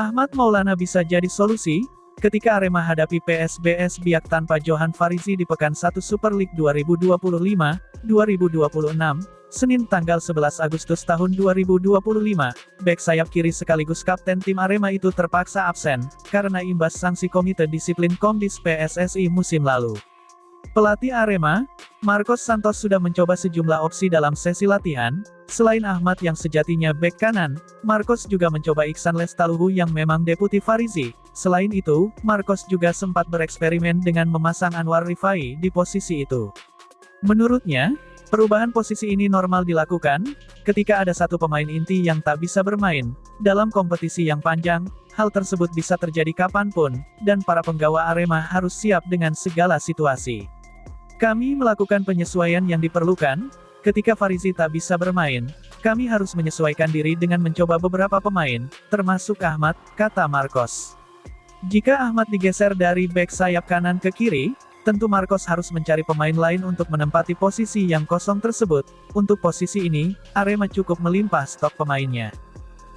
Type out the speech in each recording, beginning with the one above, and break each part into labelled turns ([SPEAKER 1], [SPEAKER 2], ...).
[SPEAKER 1] Ahmad Maulana bisa jadi solusi, ketika Arema hadapi PSBS Biak tanpa Johan Farizi di Pekan 1 Super League 2025-2026, Senin tanggal 11 Agustus tahun 2025, bek sayap kiri sekaligus kapten tim Arema itu terpaksa absen, karena imbas sanksi Komite Disiplin Komdis PSSI musim lalu. Pelatih Arema, Marcos Santos sudah mencoba sejumlah opsi dalam sesi latihan, selain Ahmad yang sejatinya bek kanan, Marcos juga mencoba Iksan Lestaluhu yang memang deputi Farizi. Selain itu, Marcos juga sempat bereksperimen dengan memasang Anwar Rifai di posisi itu. Menurutnya, perubahan posisi ini normal dilakukan, ketika ada satu pemain inti yang tak bisa bermain. Dalam kompetisi yang panjang, hal tersebut bisa terjadi kapanpun, dan para penggawa Arema harus siap dengan segala situasi. Kami melakukan penyesuaian yang diperlukan, ketika Farizi tak bisa bermain, kami harus menyesuaikan diri dengan mencoba beberapa pemain, termasuk Ahmad, kata Marcos. Jika Ahmad digeser dari bek sayap kanan ke kiri, tentu Marcos harus mencari pemain lain untuk menempati posisi yang kosong tersebut. Untuk posisi ini, Arema cukup melimpah stok pemainnya.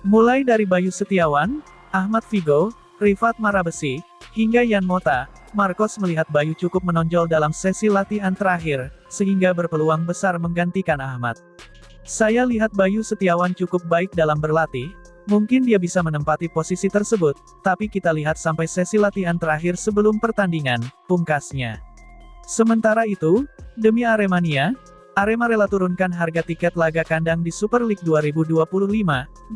[SPEAKER 1] Mulai dari Bayu Setiawan, Ahmad Figo, Rifat Marabesi, hingga Yan Mota, Marcos melihat Bayu cukup menonjol dalam sesi latihan terakhir, sehingga berpeluang besar menggantikan Ahmad. Saya lihat Bayu Setiawan cukup baik dalam berlatih, mungkin dia bisa menempati posisi tersebut, tapi kita lihat sampai sesi latihan terakhir sebelum pertandingan, pungkasnya. Sementara itu, demi Aremania, Arema rela turunkan harga tiket laga kandang di Super League 2025-2026.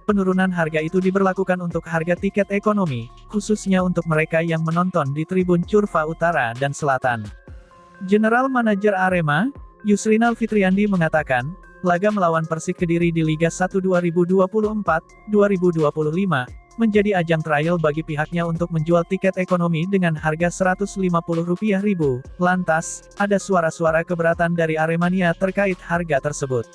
[SPEAKER 1] Penurunan harga itu diberlakukan untuk harga tiket ekonomi, khususnya untuk mereka yang menonton di Tribun Curva Utara dan Selatan. General Manager Arema, Yusrinal Fitriandi mengatakan, laga melawan Persik Kediri di Liga 1 2024-2025, menjadi ajang trial bagi pihaknya untuk menjual tiket ekonomi dengan harga Rp150.000. Lantas, ada suara-suara keberatan dari Aremania terkait harga tersebut.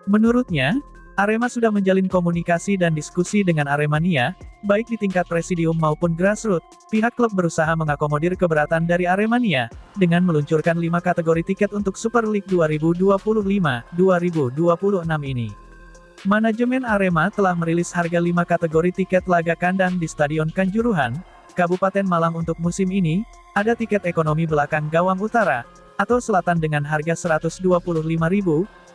[SPEAKER 1] Menurutnya, Arema sudah menjalin komunikasi dan diskusi dengan Aremania, baik di tingkat presidium maupun grassroots. Pihak klub berusaha mengakomodir keberatan dari Aremania, dengan meluncurkan 5 kategori tiket untuk Super League 2025-2026 ini. Manajemen Arema telah merilis harga 5 kategori tiket laga kandang di Stadion Kanjuruhan, Kabupaten Malang untuk musim ini. Ada tiket ekonomi belakang gawang utara, atau selatan dengan harga Rp125.000,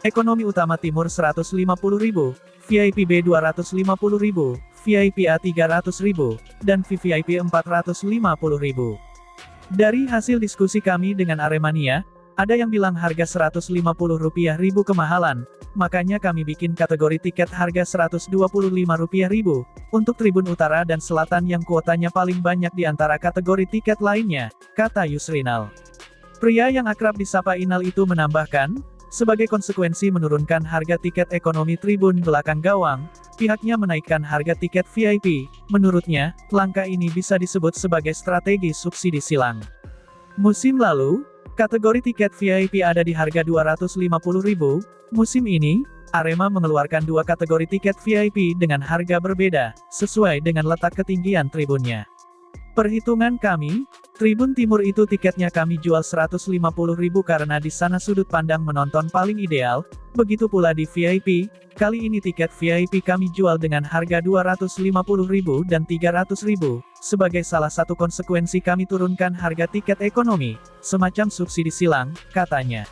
[SPEAKER 1] ekonomi utama timur Rp150.000, VIP B Rp250.000, VIP A Rp300.000, dan VVIP Rp450.000. Dari hasil diskusi kami dengan Aremania, ada yang bilang harga Rp150.000 kemahalan, makanya kami bikin kategori tiket harga Rp125.000, untuk Tribun Utara dan Selatan yang kuotanya paling banyak di antara kategori tiket lainnya, kata Yusrinal. Pria yang akrab disapa Inal itu menambahkan, sebagai konsekuensi menurunkan harga tiket ekonomi Tribun belakang gawang, pihaknya menaikkan harga tiket VIP. Menurutnya, langkah ini bisa disebut sebagai strategi subsidi silang. Musim lalu, kategori tiket VIP ada di harga Rp250.000, musim ini, Arema mengeluarkan 2 kategori tiket VIP dengan harga berbeda, sesuai dengan letak ketinggian tribunnya. Perhitungan kami, Tribun Timur itu tiketnya kami jual Rp150.000 karena di sana sudut pandang menonton paling ideal, begitu pula di VIP, kali ini tiket VIP kami jual dengan harga Rp250.000 dan Rp300.000. Sebagai salah satu konsekuensi kami turunkan harga tiket ekonomi, semacam subsidi silang, katanya.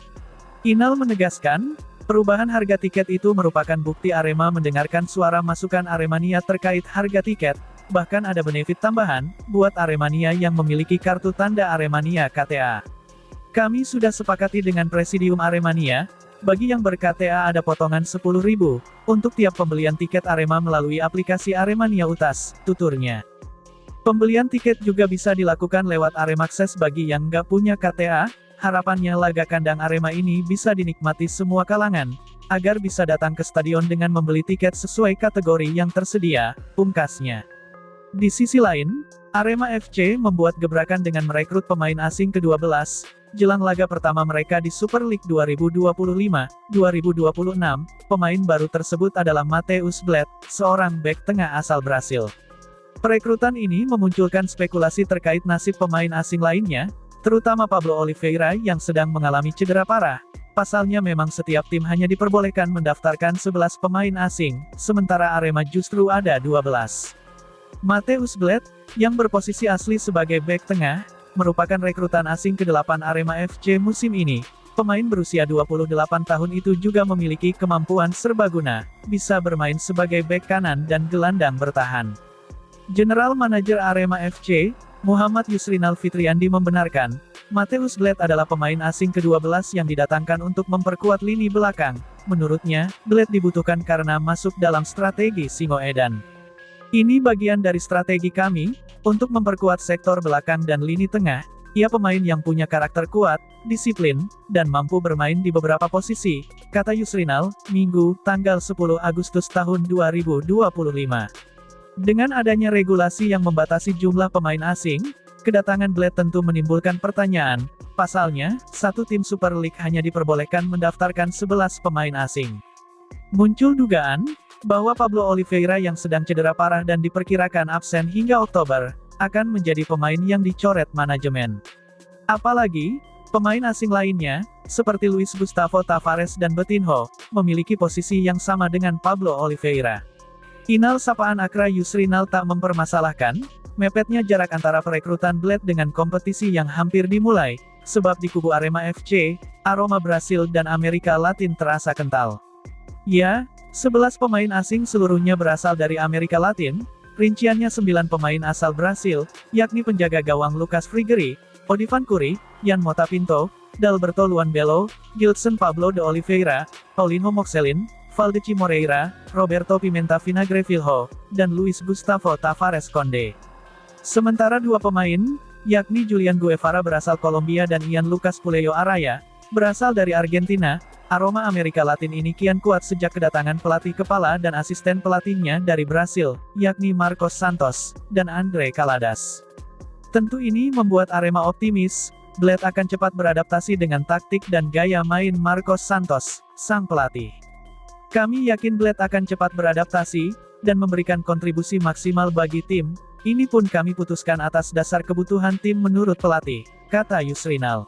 [SPEAKER 1] Inal menegaskan, perubahan harga tiket itu merupakan bukti Arema mendengarkan suara masukan Aremania terkait harga tiket, bahkan ada benefit tambahan, buat Aremania yang memiliki kartu tanda Aremania KTA. Kami sudah sepakati dengan Presidium Aremania, bagi yang ber-KTA ada potongan Rp10.000, untuk tiap pembelian tiket Arema melalui aplikasi Aremania Utas, tuturnya. Pembelian tiket juga bisa dilakukan lewat Aremaxes bagi yang nggak punya KTA, harapannya laga kandang Arema ini bisa dinikmati semua kalangan, agar bisa datang ke stadion dengan membeli tiket sesuai kategori yang tersedia, pungkasnya. Di sisi lain, Arema FC membuat gebrakan dengan merekrut pemain asing ke-12, jelang laga pertama mereka di Super League 2025-2026, pemain baru tersebut adalah Mateus Bled, seorang bek tengah asal Brasil. Perekrutan ini memunculkan spekulasi terkait nasib pemain asing lainnya, terutama Pablo Oliveira yang sedang mengalami cedera parah. Pasalnya memang setiap tim hanya diperbolehkan mendaftarkan 11 pemain asing, sementara Arema justru ada 12. Mateusz Bled, yang berposisi asli sebagai bek tengah, merupakan rekrutan asing ke-8 Arema FC musim ini. Pemain berusia 28 tahun itu juga memiliki kemampuan serbaguna, bisa bermain sebagai bek kanan dan gelandang bertahan. General Manager Arema FC, Muhammad Yusrinal Fitriandi membenarkan, Mateusz Bled adalah pemain asing ke-12 yang didatangkan untuk memperkuat lini belakang. Menurutnya, Bled dibutuhkan karena masuk dalam strategi Singoedan. Ini bagian dari strategi kami, untuk memperkuat sektor belakang dan lini tengah. Ia pemain yang punya karakter kuat, disiplin, dan mampu bermain di beberapa posisi, kata Yusrinal, Minggu, tanggal 10 Agustus tahun 2025. Dengan adanya regulasi yang membatasi jumlah pemain asing, kedatangan Bled tentu menimbulkan pertanyaan. Pasalnya, satu tim Super League hanya diperbolehkan mendaftarkan 11 pemain asing. Muncul dugaan bahwa Pablo Oliveira yang sedang cedera parah dan diperkirakan absen hingga Oktober, akan menjadi pemain yang dicoret manajemen. Apalagi, pemain asing lainnya, seperti Luis Gustavo Tavares dan Betinho, memiliki posisi yang sama dengan Pablo Oliveira. Inal sapaan Akra Yusrinal tak mempermasalahkan mepetnya jarak antara perekrutan Bled dengan kompetisi yang hampir dimulai, sebab di kubu Arema FC, aroma Brasil dan Amerika Latin terasa kental. Ya, 11 pemain asing seluruhnya berasal dari Amerika Latin, rinciannya 9 pemain asal Brasil, yakni penjaga gawang Lucas Frigeri, Odivan Curi, Yan Mota Pinto, Dalberto Luan Belo, Gilson Pablo de Oliveira, Paulinho Moxelin, Valdeci Moreira, Roberto Pimenta Vinagre-Filho, dan Luis Gustavo Tavares Conde. Sementara dua pemain, yakni Julian Guevara berasal Kolombia dan Ian Lucas Puleyo Araya, berasal dari Argentina. Aroma Amerika Latin ini kian kuat sejak kedatangan pelatih kepala dan asisten pelatihnya dari Brasil, yakni Marcos Santos, dan Andre Caladas. Tentu ini membuat Arema optimis, Bled akan cepat beradaptasi dengan taktik dan gaya main Marcos Santos, sang pelatih. Kami yakin Bled akan cepat beradaptasi, dan memberikan kontribusi maksimal bagi tim. Ini pun kami putuskan atas dasar kebutuhan tim menurut pelatih, kata Yusrinal.